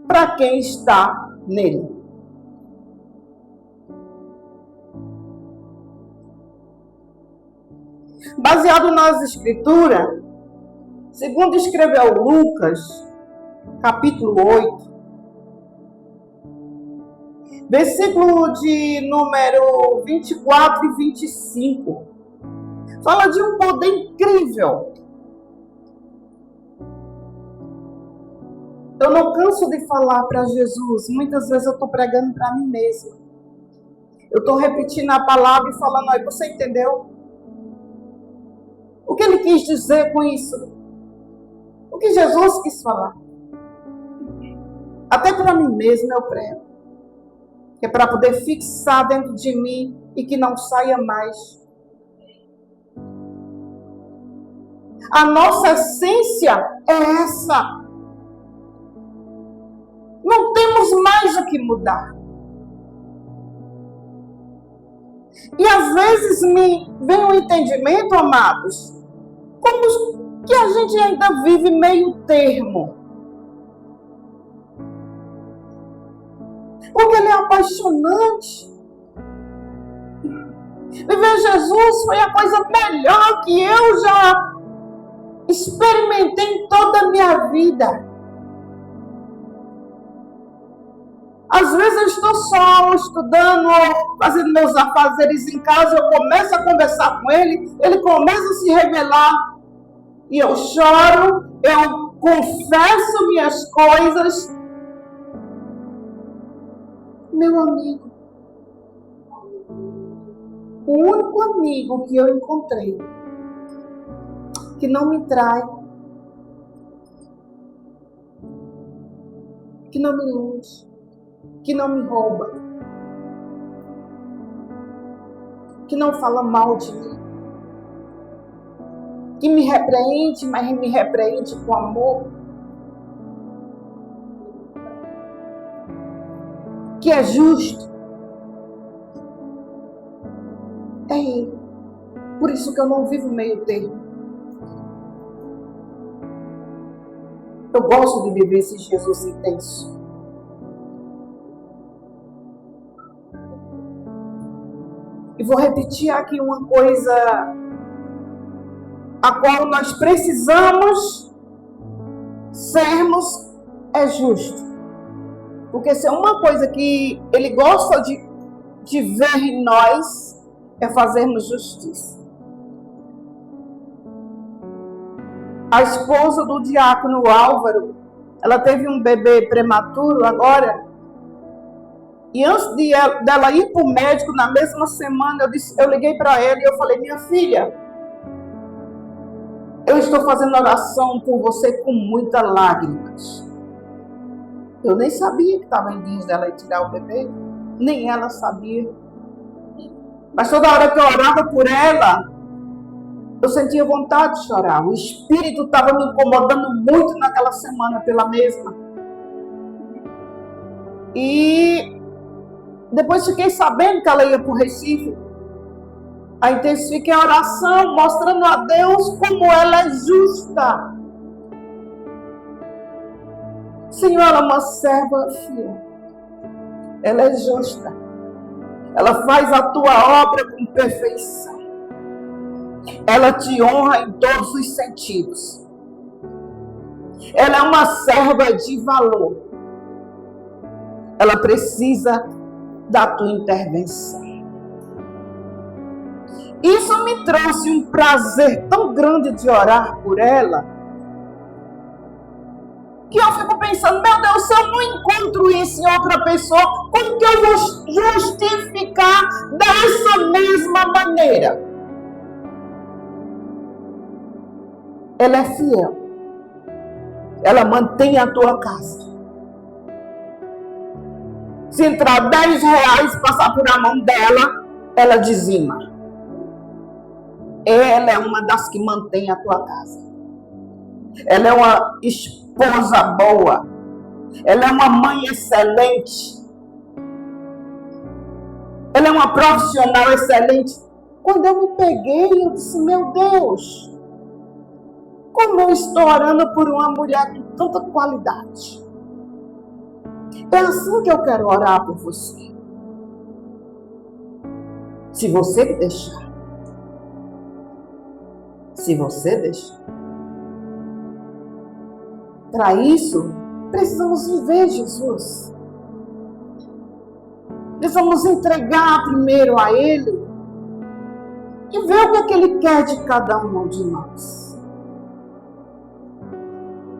para quem está nele. Baseado nas escrituras, segundo escreveu Lucas, capítulo 8, versículo de número 24 e 25, fala de um poder incrível. Eu não canso de falar para Jesus, muitas vezes eu estou pregando para mim mesma. Eu estou repetindo a palavra e falando, aí você entendeu? O que ele quis dizer com isso? O que Jesus quis falar? Até para mim mesma eu prego. Que é para poder fixar dentro de mim e que não saia mais. A nossa essência é essa. Não temos mais o que mudar. E às vezes me vem um entendimento, amados, como que a gente ainda vive meio termo. Porque ele é apaixonante. Viver Jesus foi a coisa melhor que eu já experimentei em toda a minha vida. Às vezes eu estou só estudando, fazendo meus afazeres em casa, eu começo a conversar com ele, ele começa a se revelar, e eu choro, eu confesso minhas coisas. Meu amigo, o único amigo que eu encontrei, que não me trai, que não me ilude, que não me rouba, que não fala mal de mim, que me repreende, mas me repreende com amor, que é justo, é ele. Por isso que eu não vivo meio termo. Eu gosto de viver esse Jesus intenso. E vou repetir aqui uma coisa a qual nós precisamos sermos é justo. Porque se é uma coisa que ele gosta de ver em nós, é fazermos justiça. A esposa do diácono Álvaro, ela teve um bebê prematuro agora. E antes dela ir para o médico, na mesma semana, eu liguei para ela e eu falei, minha filha, eu estou fazendo oração por você com muitas lágrimas. Eu nem sabia que estava em dias dela ir tirar o bebê, nem ela sabia. Mas toda hora que eu orava por ela, eu sentia vontade de chorar. O espírito estava me incomodando muito naquela semana pela mesma. E depois fiquei sabendo que ela ia para o Recife. Aí intensifiquei a oração, mostrando a Deus como ela é justa. Senhor, ela é uma serva fiel. Ela é justa. Ela faz a tua obra com perfeição. Ela te honra em todos os sentidos. Ela é uma serva de valor. Ela precisa da tua intervenção. Isso me trouxe um prazer tão grande de orar por ela, que eu fico pensando, meu Deus, se eu não encontro isso em outra pessoa, como que eu vou justificar dessa mesma maneira? Ela é fiel. Ela mantém a tua casa. Se entrar 10 reais e passar por a mão dela, ela dizima. Ela é uma das que mantém a tua casa. Ela é uma esposa boa. Ela é uma mãe excelente. Ela é uma profissional excelente. Quando eu me peguei, eu disse, meu Deus, como eu estou orando por uma mulher com tanta qualidade. É assim que eu quero orar por você. Se você deixar. Se você deixar. Para isso, precisamos viver Jesus. Precisamos entregar primeiro a Ele e ver o que Ele quer de cada um de nós.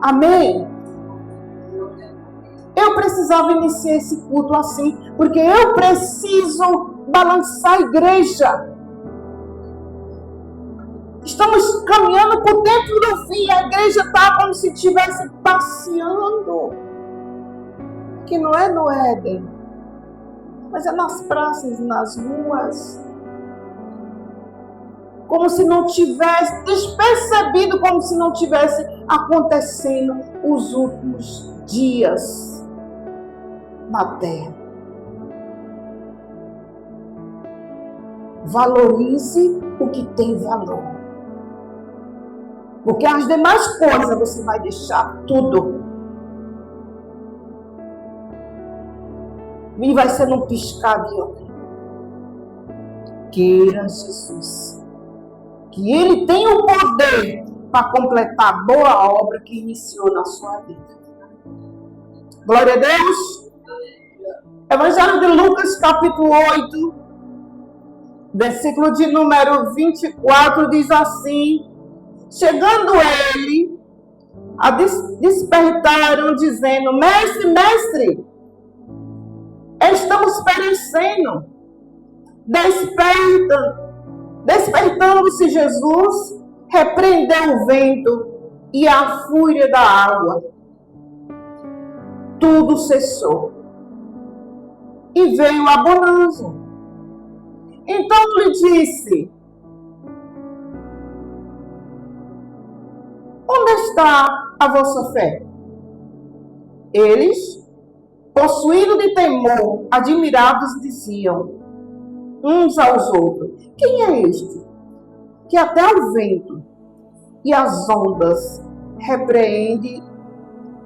Amém? Eu precisava iniciar esse culto assim, porque eu preciso balançar a igreja. Estamos caminhando por dentro do fim. A igreja está como se estivesse passeando. Que não é no Éden, mas é nas praças, nas ruas. Como se não tivesse, despercebido, como se não tivesse acontecendo os últimos dias na terra. Valorize o que tem valor. Porque as demais coisas você vai deixar tudo. E vai ser num piscar de olho. Queira Jesus. Que Ele tenha o poder para completar a boa obra que iniciou na sua vida. Glória a Deus. Evangelho de Lucas, capítulo 8, versículo de número 24, diz assim: chegando ele, despertaram, dizendo: mestre, mestre, estamos perecendo. Despertando-se Jesus, repreendeu o vento e a fúria da água. Tudo cessou. E veio a bonança. Então lhe disse: onde está a vossa fé? Eles, possuídos de temor, admirados, diziam uns aos outros: quem é este, que até o vento e as ondas repreende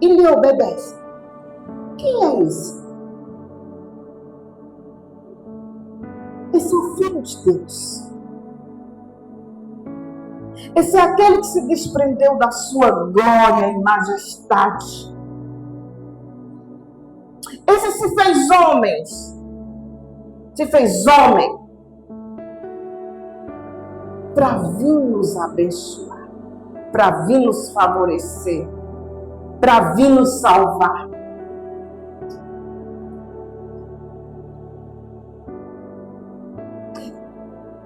e lhe obedece? Quem é esse? Esse é o Filho de Deus. Esse é aquele que se desprendeu da sua glória e majestade. Esse se fez homem para vir nos abençoar, para vir nos favorecer, para vir nos salvar.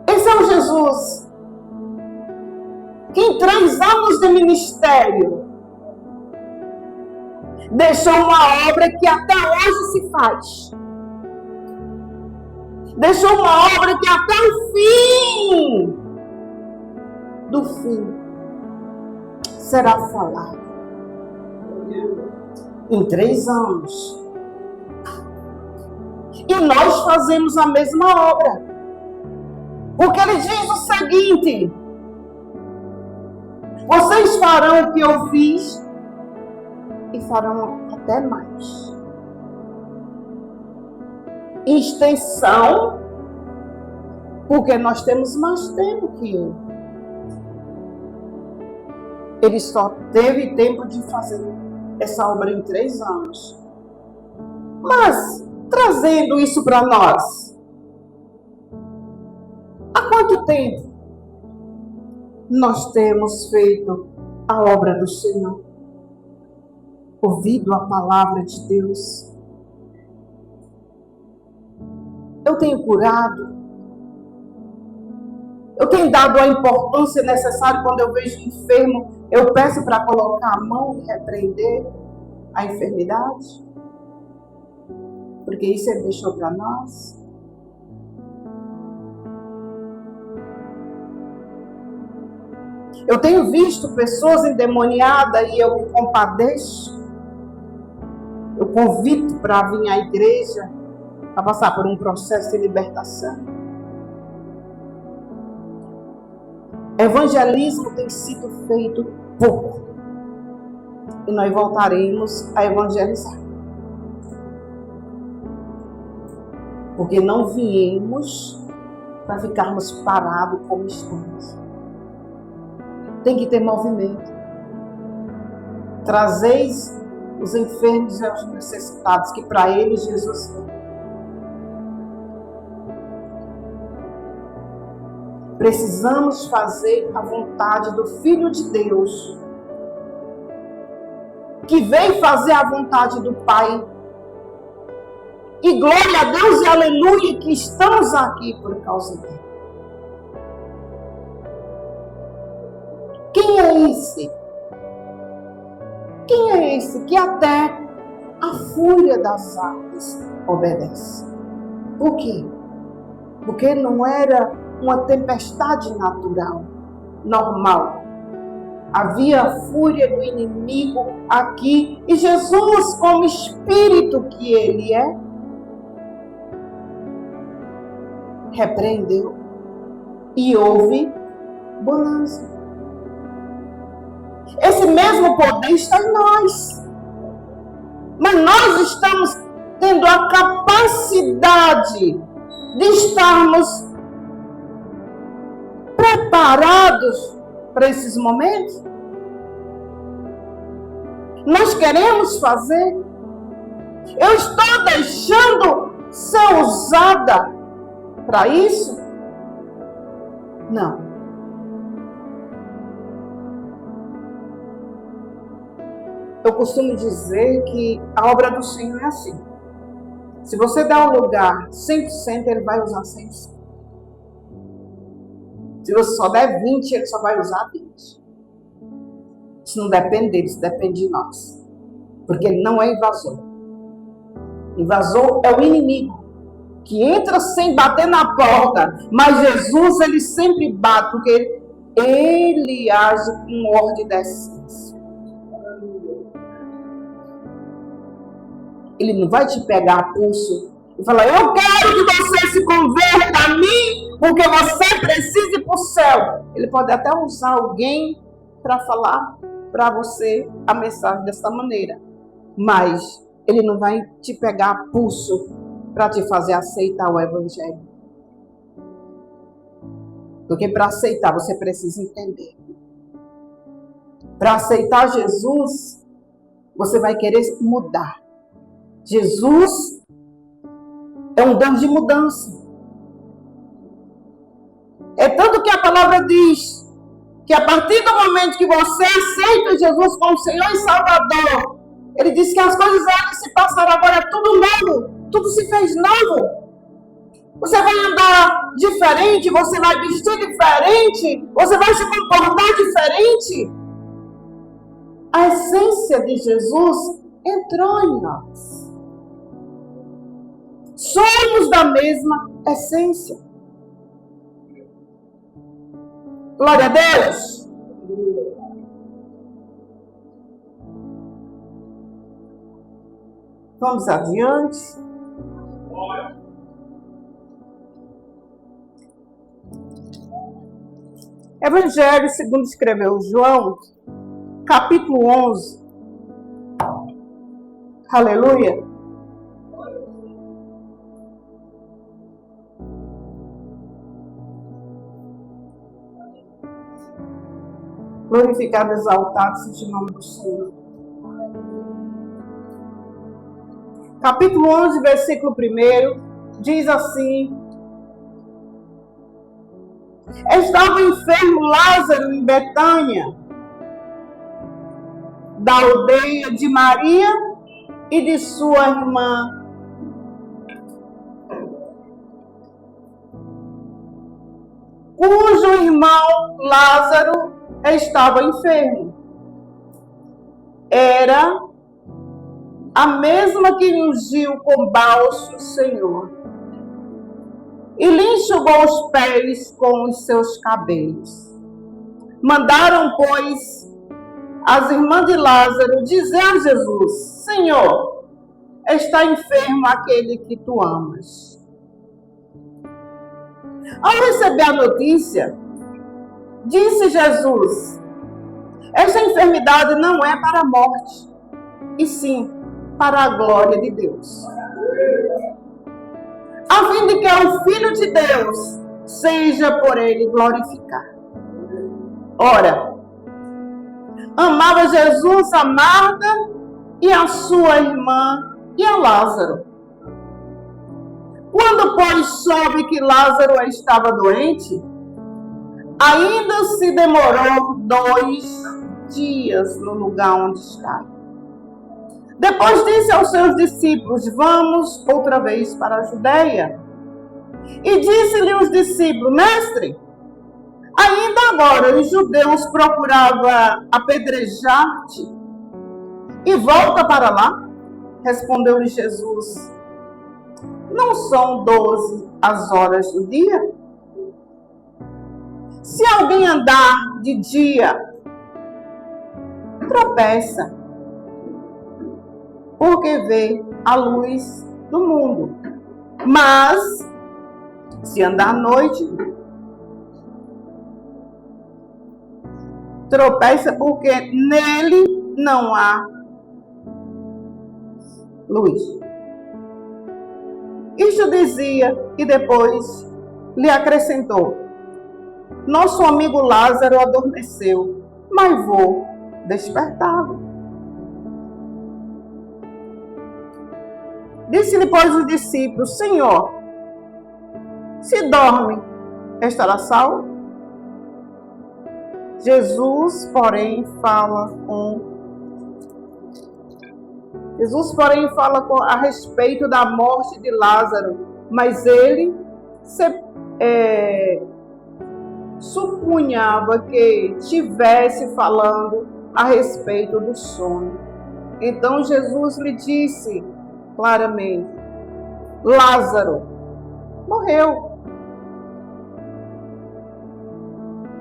Esse é o Jesus que em 3 anos de ministério deixou uma obra que até hoje se faz. Deixou uma obra que até o fim do fim será falada. Em 3 anos. E nós fazemos a mesma obra. Porque ele diz o seguinte: vocês farão o que eu fiz e farão até mais. Extensão, porque nós temos mais tempo que ele. Ele só teve tempo de fazer essa obra em 3 anos. Mas, trazendo isso para nós, há quanto tempo nós temos feito a obra do Senhor? Ouvido a palavra de Deus? Eu tenho curado? Eu tenho dado a importância necessária quando eu vejo enfermo? Eu peço para colocar a mão e repreender a enfermidade? Porque isso Ele deixou para nós. Eu tenho visto pessoas endemoniadas e eu me compadeço. Eu convido para vir à igreja para passar por um processo de libertação. Evangelismo tem sido feito pouco. E nós voltaremos a evangelizar. Porque não viemos para ficarmos parados como estamos. Tem que ter movimento. Trazeis os enfermos e os necessitados, que para eles Jesus veio. Precisamos fazer a vontade do Filho de Deus, que veio fazer a vontade do Pai. E glória a Deus e aleluia que estamos aqui por causa dele. Quem é esse? Quem é esse que até a fúria das águas obedece? Por quê? Porque não era uma tempestade natural, normal. Havia a fúria do inimigo aqui. E Jesus, como espírito que ele é, repreendeu. E houve bonança. Esse mesmo poder está em nós. Mas nós estamos tendo a capacidade de estarmos preparados para esses momentos? Nós queremos fazer? Eu estou deixando ser usada para isso? Não. Eu costumo dizer que a obra do Senhor é assim. Se você der um lugar 100%, Ele vai usar 100%. Se você só der 20%, Ele só vai usar 20%. Isso não depende dele, isso depende de nós. Porque Ele não é invasor. Invasor é o inimigo, que entra sem bater na porta. Mas Jesus, Ele sempre bate, porque Ele age com ordem da essência. Ele não vai te pegar a pulso e falar: eu quero que você se converta a mim, porque você precisa ir para o céu. Ele pode até usar alguém para falar para você a mensagem dessa maneira. Mas Ele não vai te pegar a pulso para te fazer aceitar o Evangelho. Porque para aceitar, você precisa entender. Para aceitar Jesus, você vai querer mudar. Jesus é um Deus de mudança. É tanto que a palavra diz que a partir do momento que você aceita Jesus como Senhor e Salvador, Ele diz que as coisas antes se passaram, agora é tudo novo, tudo se fez novo. Você vai andar diferente, você vai vestir diferente, você vai se comportar diferente. A essência de Jesus entrou em nós. Somos da mesma essência. Glória a Deus. Vamos adiante. Evangelho segundo escreveu João, capítulo 11. Aleluia. Glorificado, exaltado seja o nome do Senhor. Capítulo 11, versículo 1, diz assim: estava enfermo Lázaro em Betânia, da aldeia de Maria e de sua irmã. Cujo irmão Lázaro estava enfermo. Era a mesma que ungiu com bálsamo o Senhor e lhe enxugou os pés com os seus cabelos. Mandaram, pois, as irmãs de Lázaro dizer a Jesus: Senhor, está enfermo aquele que tu amas. Ao receber a notícia, disse Jesus: esta enfermidade não é para a morte, e sim para a glória de Deus. a fim de que o Filho de Deus seja por ele glorificado. Ora, amava Jesus a Marta e a sua irmã e a Lázaro. Quando, pois, soube que Lázaro estava doente, ainda se demorou 2 dias no lugar onde estava. Depois disse aos seus discípulos: vamos outra vez para a Judeia. E disse-lhe os discípulos: mestre, ainda agora os judeus procuravam apedrejar-te e volta para lá? Respondeu-lhe Jesus: não são 12 as horas do dia? Se alguém andar de dia, tropeça, porque vê a luz do mundo. Mas, se andar à noite, tropeça, porque nele não há luz. Isto dizia e depois lhe acrescentou: nosso amigo Lázaro adormeceu, mas vou despertá-lo. Disse-lhe, pois, os discípulos: Senhor, se dorme, estará salvo? Jesus, porém, fala a respeito da morte de Lázaro, mas ele supunhava que estivesse falando a respeito do sono. Então Jesus lhe disse claramente: Lázaro morreu.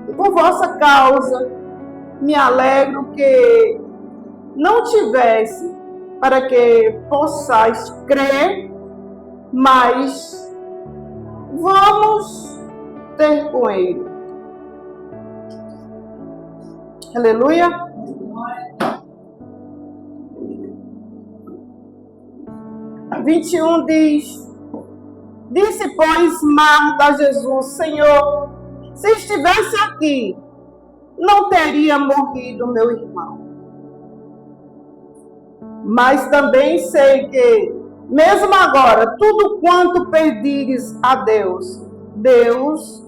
E por vossa causa me alegro que não tivesse, para que possais crer, mas vamos ter com ele. Aleluia. A 21 diz: disse, pois, Marta a Jesus: Senhor, se estivesse aqui, não teria morrido meu irmão. Mas também sei que, mesmo agora, tudo quanto pedires a Deus, Deus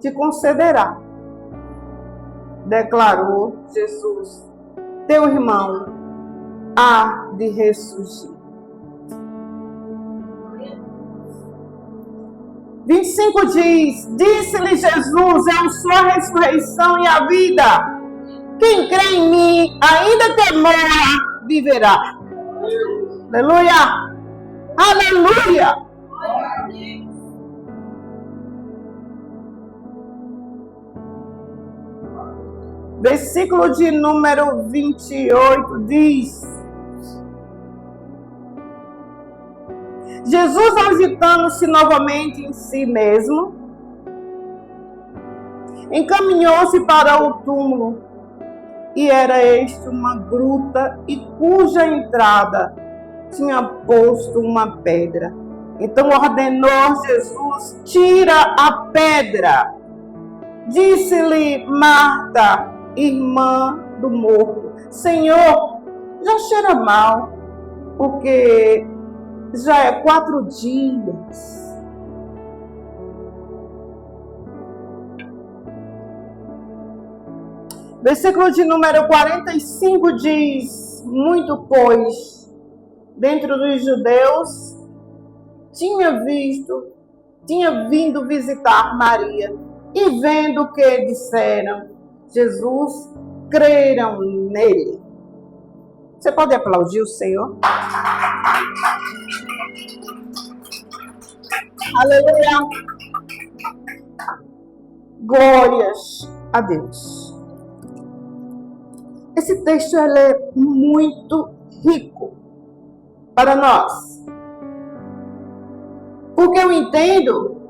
te concederá. Declarou Jesus: teu irmão há de ressurgir. 25 diz: disse-lhe Jesus: eu sou a ressurreição e a vida. Quem crê em mim, ainda que morra, viverá. Aleluia! Aleluia! Versículo de número 28 diz: Jesus, agitando-se novamente em si mesmo, encaminhou-se para o túmulo, e era este uma gruta, e cuja entrada tinha posto uma pedra. Então ordenou Jesus: tira a pedra. Disse-lhe Marta, irmã do morto: Senhor, já cheira mal, porque já é 4 dias. Versículo de número 45 diz: muito, pois, dentro dos judeus, tinha vindo visitar Maria, e vendo o que disseram Jesus, creram nele. Você pode aplaudir o Senhor? Aleluia! Glórias a Deus. Esse texto é muito rico para nós, porque eu entendo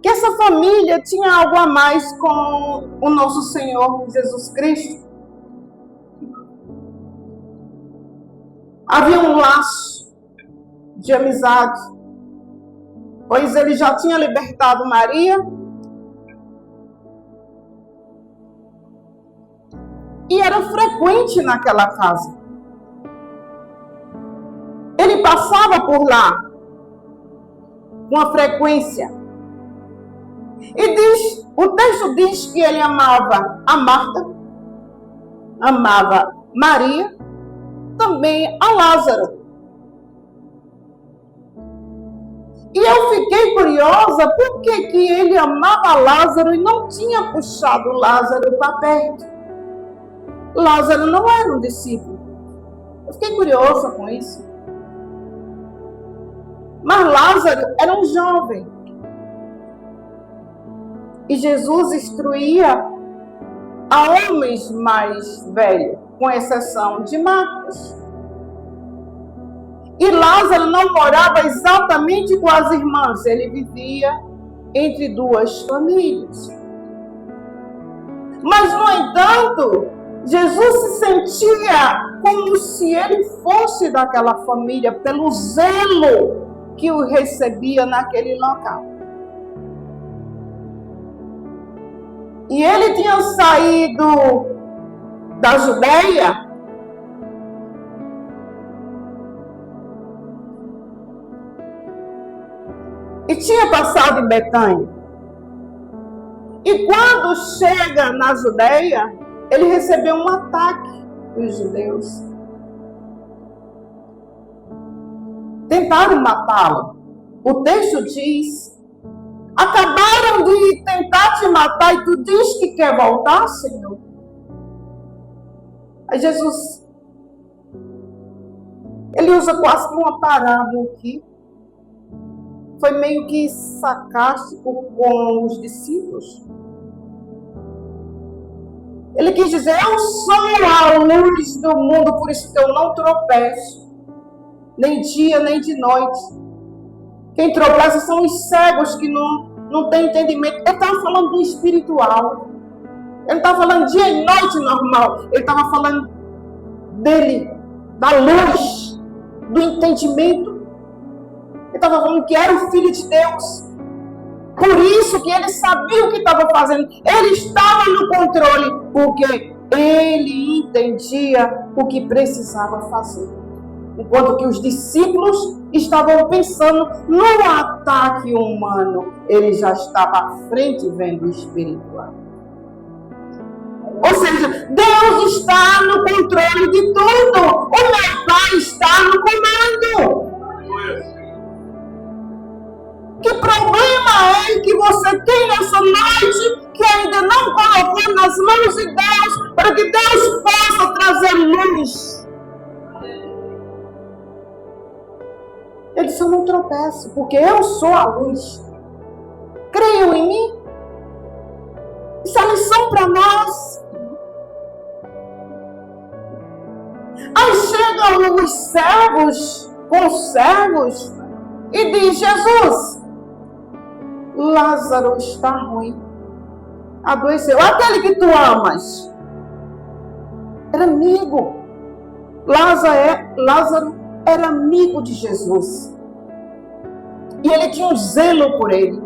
que essa família tinha algo a mais com o nosso Senhor Jesus Cristo. Havia um laço de amizade, pois ele já tinha libertado Maria e era frequente naquela casa. Ele passava por lá com a frequência. E o texto diz que ele amava a Marta, amava Maria, também a Lázaro. E eu fiquei curiosa por que ele amava Lázaro e não tinha puxado Lázaro para perto. Lázaro não era um discípulo. Eu fiquei curiosa com isso. Mas Lázaro era um jovem. E Jesus instruía a homens mais velhos, com exceção de Marcos. E Lázaro não morava exatamente com as irmãs, ele vivia entre duas famílias. Mas, no entanto, Jesus se sentia como se ele fosse daquela família, pelo zelo que o recebia naquele local. E ele tinha saído da Judeia e tinha passado em Betânia. E quando chega na Judeia, ele recebeu um ataque dos judeus. Tentaram matá-lo. O texto diz: acabaram de tentar te matar e tu diz que quer voltar, Senhor? Aí Jesus, ele usa quase uma parábola aqui. Foi meio que sarcástico com os discípulos. Ele quis dizer: eu sou a luz do mundo, por isso que eu não tropeço, nem dia, nem de noite. Quem tropeça são os cegos que não têm entendimento. Ele estava falando do espiritual. Ele não estava falando dia e noite normal. Ele estava falando dele, da luz, do entendimento. Ele estava falando que era o Filho de Deus. Por isso que ele sabia o que estava fazendo. Ele estava no controle, porque ele entendia o que precisava fazer. Enquanto que os discípulos estavam pensando no ataque humano, ele já estava à frente vendo o espiritual. Ou seja, Deus está no controle de tudo. O meu Pai está no comando. Que problema é que você tem nessa noite que ainda não colocou nas mãos de Deus para que Deus possa trazer luz? Ele disse: eu não tropeço, porque eu sou a luz. Creiam em mim? Isso é lição para nós. Aí chegam os servos, com os servos, e diz: Jesus, Lázaro está ruim, adoeceu. Aquele que tu amas era amigo. Lázaro era amigo de Jesus. E ele tinha um zelo por ele.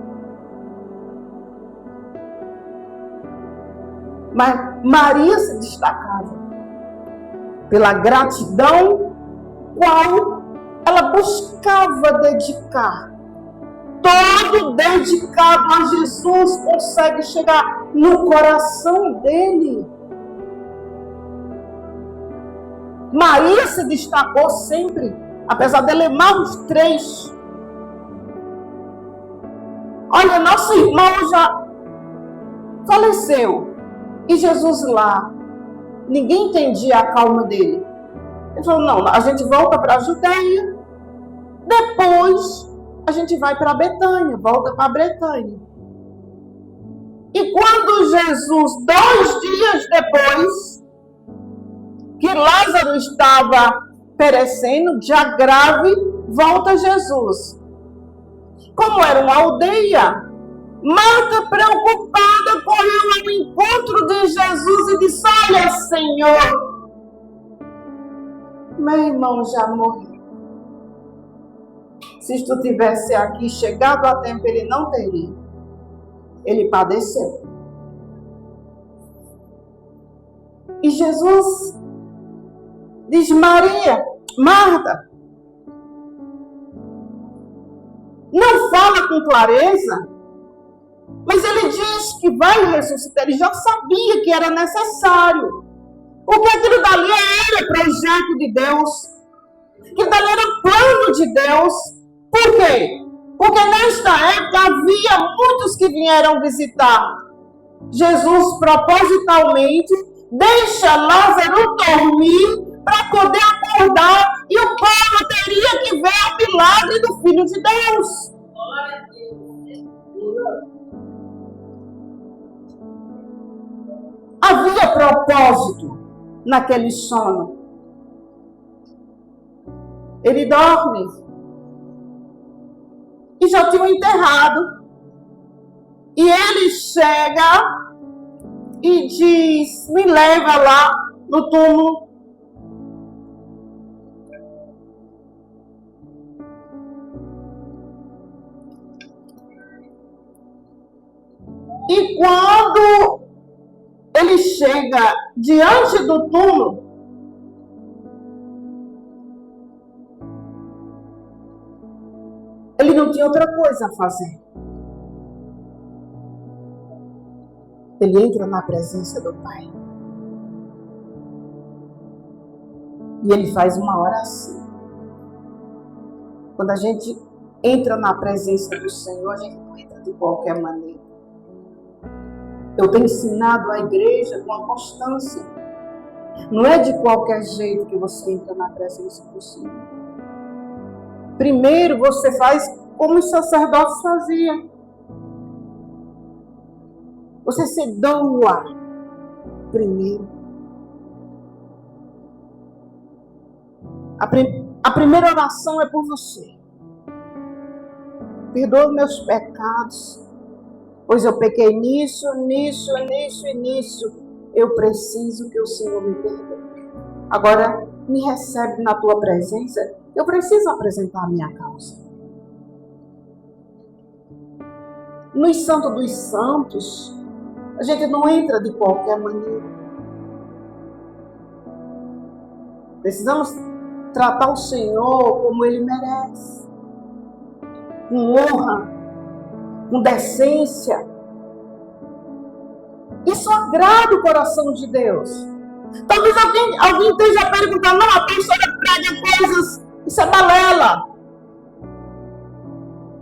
Mas Maria se destacava pela gratidão qual ela buscava dedicar. Todo dedicado a Jesus consegue chegar no coração dele. Maria se destacou sempre, apesar de amar os três. Olha, nosso irmão já faleceu. E Jesus lá, ninguém entendia a calma dele. Ele falou: não, a gente volta para a Judeia, depois a gente vai para Betânia, volta para Betânia. E quando Jesus, 2 dias depois, que Lázaro estava perecendo, já grave, volta Jesus. Como era uma aldeia, Marta, preocupada, correu ao encontro de Jesus e disse: olha, Senhor, meu irmão já morreu. Se isto tivesse aqui chegado a tempo, ele não teria. Ele padeceu. E Jesus diz: Maria, Marta, não fala com clareza, mas ele diz que vai ressuscitar. Ele já sabia que era necessário. Porque aquilo dali era projeto de Deus. Aquilo dali era plano de Deus. Por quê? Porque nesta época havia muitos que vieram visitar. Jesus propositalmente deixa Lázaro dormir para poder acordar, e o povo teria que ver o milagre do Filho de Deus. Havia propósito naquele sono. Ele dorme. E já tinham enterrado. E ele chega e diz: me leva lá no túmulo. E quando ele chega diante do túmulo, ele não tinha outra coisa a fazer. Ele entra na presença do Pai. E ele faz uma oração. Quando a gente entra na presença do Senhor, a gente não entra de qualquer maneira. Eu tenho ensinado a igreja com a constância. Não é de qualquer jeito que você entra na presença do Senhor. Primeiro você faz como os sacerdotes faziam. Você se doa primeiro. A primeira oração é por você. Perdoa meus pecados, pois eu pequei nisso. Eu preciso que o Senhor me perdoe. Agora, me recebe na tua presença. Eu preciso apresentar a minha causa. Nos Santos dos Santos, a gente não entra de qualquer maneira. Precisamos tratar o Senhor como Ele merece. Com honra, com decência. Isso agrada o coração de Deus. Talvez alguém esteja perguntando: não, a pastora prega coisas, isso é balela.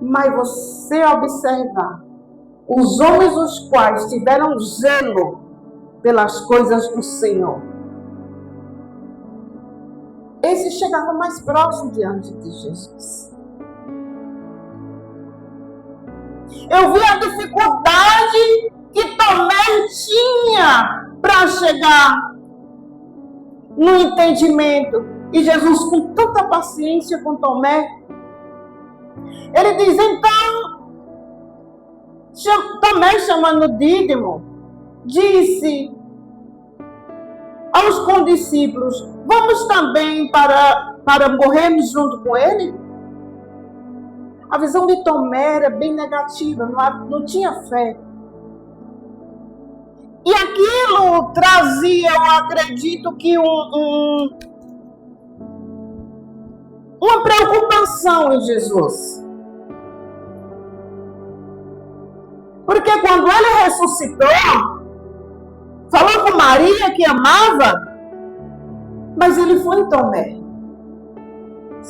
Mas você observa os homens os quais tiveram zelo pelas coisas do Senhor, esses chegavam mais próximos diante de Jesus. Eu vi a dificuldade que Tomé tinha para chegar no entendimento. E Jesus, com tanta paciência com Tomé, ele diz: então, Tomé, chamando Dídimo, disse aos condiscípulos: vamos também para morrermos junto com ele? A visão de Tomé era bem negativa, não tinha fé. E aquilo trazia, eu acredito que uma preocupação em Jesus. Porque quando ele ressuscitou, falou com Maria que amava, mas ele foi em Tomé.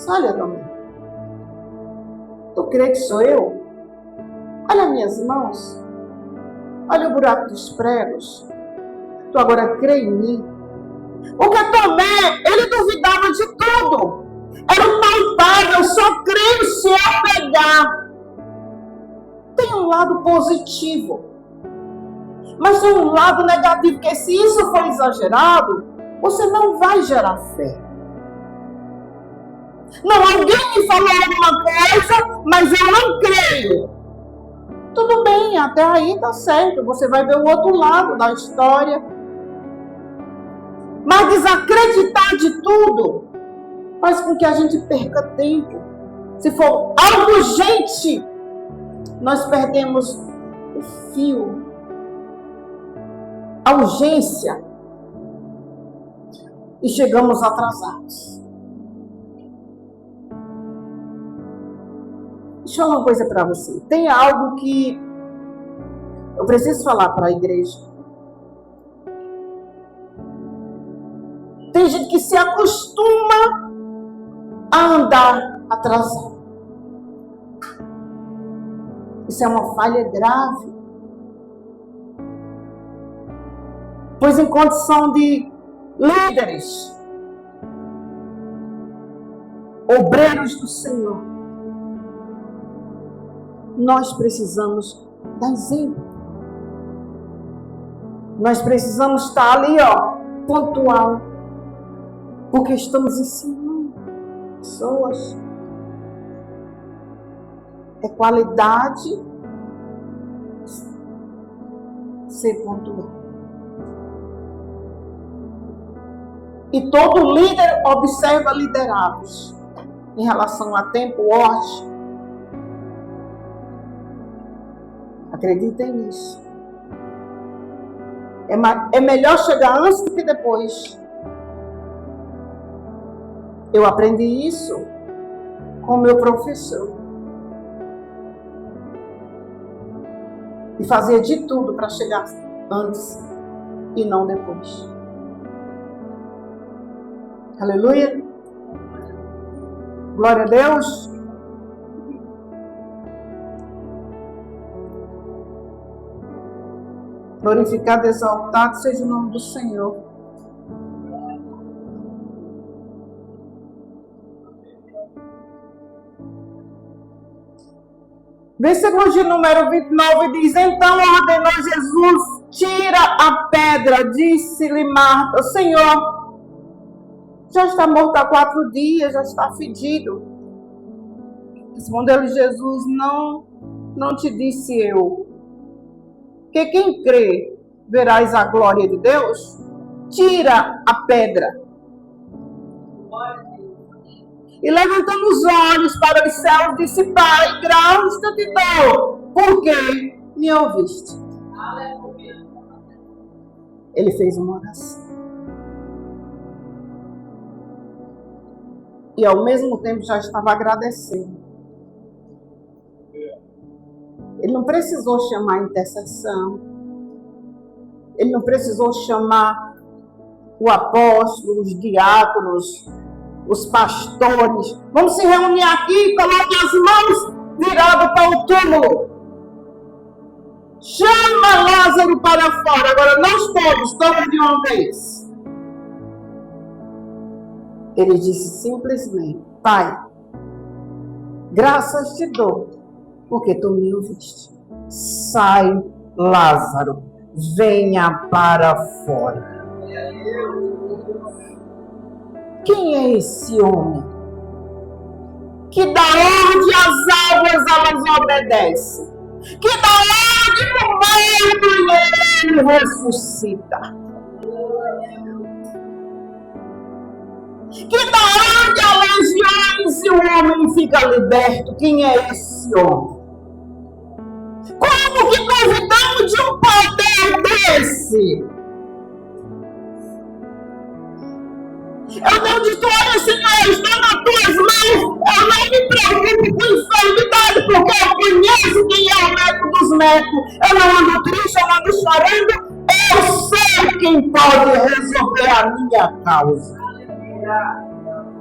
Olha, Tomé, tu crê que sou eu? Olha minhas mãos. Olha o buraco dos pregos. Tu agora crê em mim? Porque Tomé, ele duvidava de tudo. Era um palpável, eu só creio se eu pegar. Tem um lado positivo, mas tem um lado negativo, porque se isso for exagerado, você não vai gerar fé. Não, alguém me falou alguma coisa, mas eu não creio. Tudo bem, até aí tá certo, você vai ver o outro lado da história. Mas desacreditar de tudo faz com que a gente perca tempo. se for algo urgente, nós perdemos o fio, a urgência e chegamos atrasados. Deixa eu falar uma coisa para você. Tem algo que eu preciso falar para a igreja. Tem gente que se acostuma a andar atrasado. Isso é uma falha grave. Pois em condição de líderes, obreiros do Senhor, nós precisamos dar exemplo. Nós precisamos estar ali, pontual, porque estamos ensinando pessoas. É qualidade ser pontual. E todo líder observa liderados em relação a tempo, ordem. Acreditem nisso. É melhor chegar antes do que depois. Eu aprendi isso com o meu professor. E fazia de tudo para chegar antes e não depois. Aleluia. Glória a Deus. Glorificado e exaltado seja o nome do Senhor. Versículo de número 29 diz: Então ordenou Jesus, tira a pedra. Disse-lhe Marta: Senhor, já está morto há 4 dias, já está fedido. Respondeu-lhe Jesus: Não te disse eu que quem crê verás a glória de Deus? Tira a pedra. E levantando os olhos para os céus, disse: Pai, graças te dou, porque me ouviste. Ele fez uma oração. E ao mesmo tempo já estava agradecendo. Ele não precisou chamar a intercessão. Ele não precisou chamar o apóstolo, os diáconos, os pastores. Vamos se reunir aqui, coloque as mãos viradas para o túmulo. Chama Lázaro para fora. Agora nós todos de uma vez. Ele disse simplesmente: Pai, graças te dou, porque tu me ouviste. Sai, Lázaro, venha para fora. Quem é esse homem que da onde as águas elas obedecem, que da onde o mar ele ressuscita, que da onde as legiões e o homem fica liberto? Quem é esse homem? Como que duvidamos de um poder desse? Eu não disse: olha, Senhor, está nas tuas mãos. Eu não me preocupo com enfermidade, porque eu conheço quem é o médico dos médicos. Eu não ando triste, eu não ando chorando. Eu sei quem pode resolver a minha causa.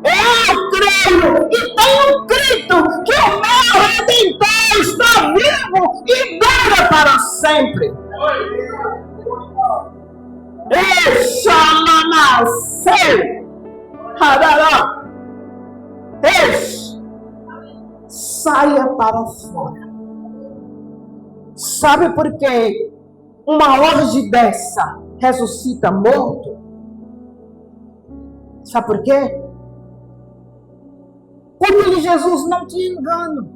Eu creio e tenho crido que o meu Redentor está vivo e dura para sempre. Saia para fora. Sabe por que uma orgia dessa ressuscita morto? Sabe por quê? Porque Jesus não tinha engano.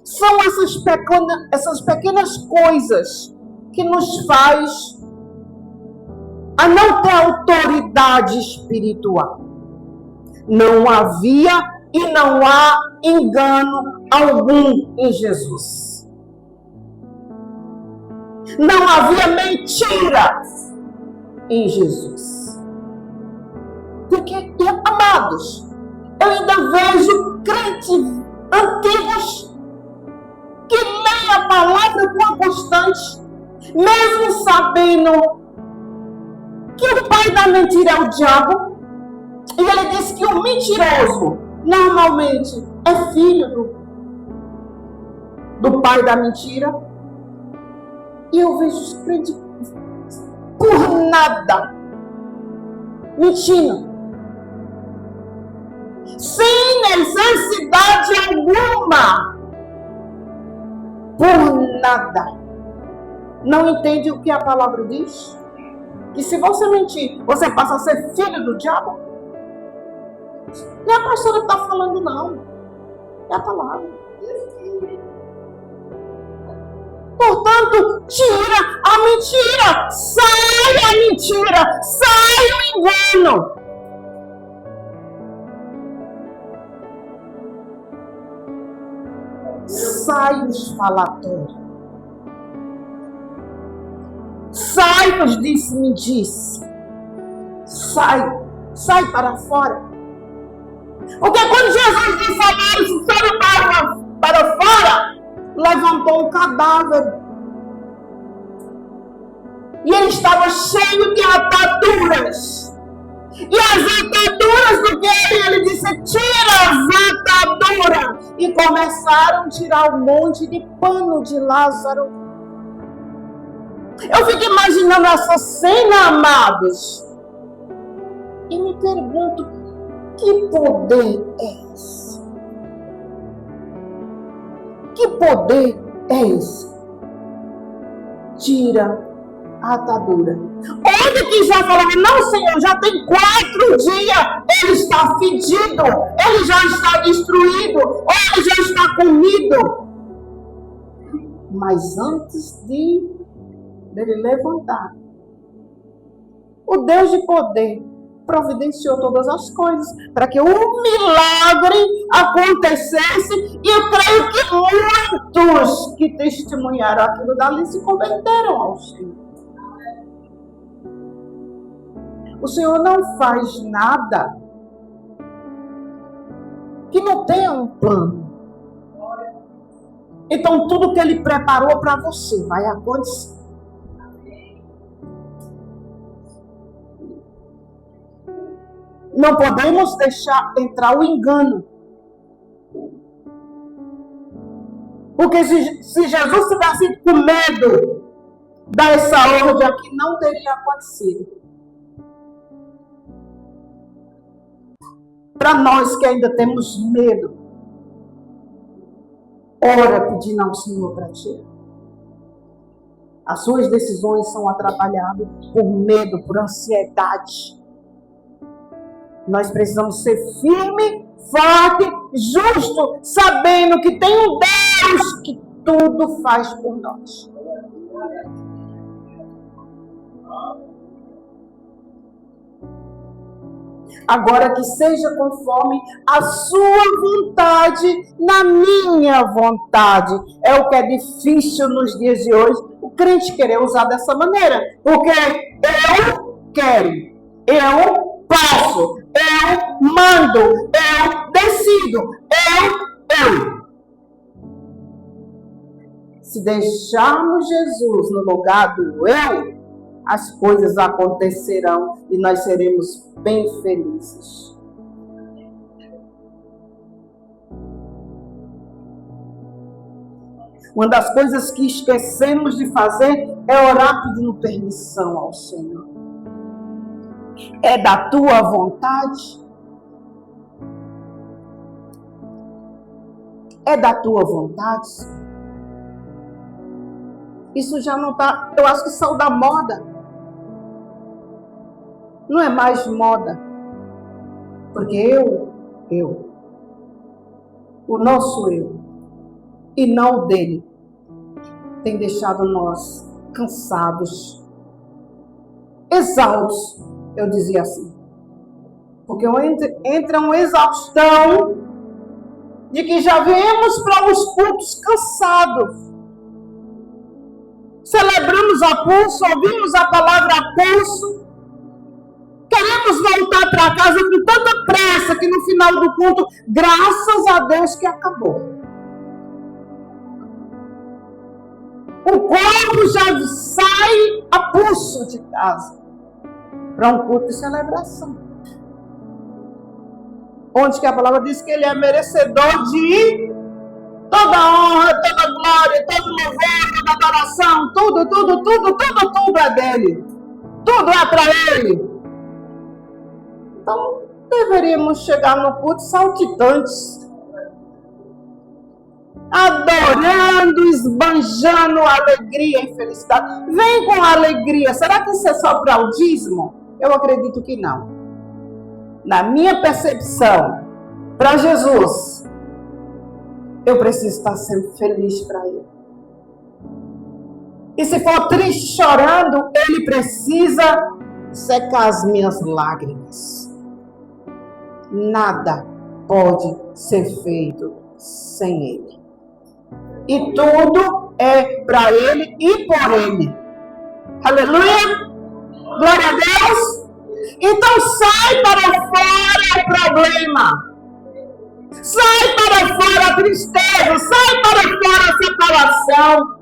São essas pequenas coisas que nos faz a não ter autoridade espiritual. Não havia e não há engano algum em Jesus. Não havia mentira em Jesus. Porque, amados, eu ainda vejo crentes antigos que leem a palavra com a constante, mesmo sabendo que o pai da mentira é o diabo. E ele diz que o mentiroso normalmente é filho do pai da mentira. E eu vejo os crentes por nada mentindo, sem necessidade alguma, por nada. Não entende o que a palavra diz? Que se você mentir, você passa a ser filho do diabo? Não é a pastora que está falando, não. É a palavra. Portanto, tira a mentira. Sai a mentira. Sai o engano. Sai os falatórios. Sai os disse-me-disse. Sai para fora. Porque quando Jesus disse a eles, saiam para fora, levantou um cadáver. E ele estava cheio de ataduras. E as ataduras do que ele disse, tira as ataduras. E começaram a tirar um monte de pano de Lázaro. Eu fico imaginando essa cena, amados. E me pergunto, que poder é esse? Que poder é esse? Tira a atadura. Onde que já falava, não, Senhor, já tem 4 dias, ele está fedido, ele já está destruído, ele já está comido. Mas antes dele levantar, o Deus de poder providenciou todas as coisas para que um milagre acontecesse, e eu creio que muitos que testemunharam aquilo dali se converteram ao Senhor. O Senhor não faz nada que não tenha um plano. Então tudo que Ele preparou para você vai acontecer. Não podemos deixar entrar o engano. Porque se Jesus tivesse com medo dessa ordem aqui, não teria acontecido. Para nós que ainda temos medo, ora pedindo ao Senhor para ti. As suas decisões são atrapalhadas por medo, por ansiedade. Nós precisamos ser firme, forte, justo, sabendo que tem um Deus que tudo faz por nós. Agora que seja conforme a sua vontade, na minha vontade. É o que é difícil nos dias de hoje, o crente querer usar dessa maneira. Porque eu quero, eu posso, eu mando, eu decido, eu. Se deixarmos Jesus no lugar do eu, as coisas acontecerão e nós seremos bem felizes. Uma das coisas que esquecemos de fazer é orar pedindo permissão ao Senhor. É da tua vontade? É da tua vontade? Isso já não está, eu acho que saiu da moda. Não é mais moda. Porque eu. O nosso eu. E não o dele. Tem deixado nós cansados. Exaustos. Eu dizia assim. Porque entra uma exaustão de que já viemos para os cultos cansados. Celebramos a pulso, ouvimos a palavra a pulso. Queremos voltar para casa com tanta pressa que no final do culto, graças a Deus que acabou. O corpo já sai a pulso de casa para um culto de celebração. Onde que a palavra diz que ele é merecedor de toda honra, toda glória, todo louvor, toda adoração, tudo é dele. Tudo é para ele. Então, deveríamos chegar no culto saltitantes, adorando, esbanjando alegria e felicidade. Vem com alegria. Será que isso é só para o dízimo? Eu acredito que não. Na minha percepção, para Jesus, eu preciso estar sempre feliz para Ele. E se for triste chorando, Ele precisa secar as minhas lágrimas. Nada pode ser feito sem Ele. E tudo é para Ele e por Ele. Aleluia! Glória a Deus! Então sai para fora o problema. Sai para fora a tristeza. Sai para fora a separação.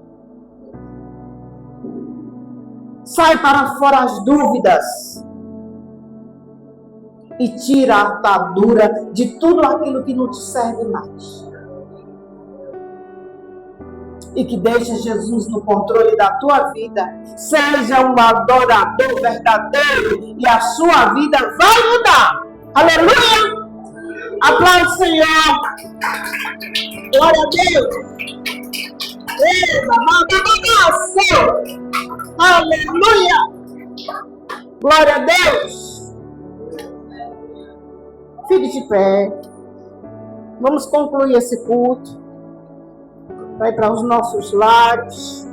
Sai para fora as dúvidas. E tira a atadura de tudo aquilo que não te serve mais. E que deixe Jesus no controle da tua vida. Seja um adorador verdadeiro e a sua vida vai mudar. Aleluia! Aplaude o Senhor. Glória a Deus. Aleluia! Glória a Deus. Fique de pé. Vamos concluir esse culto. Vai para os nossos lares.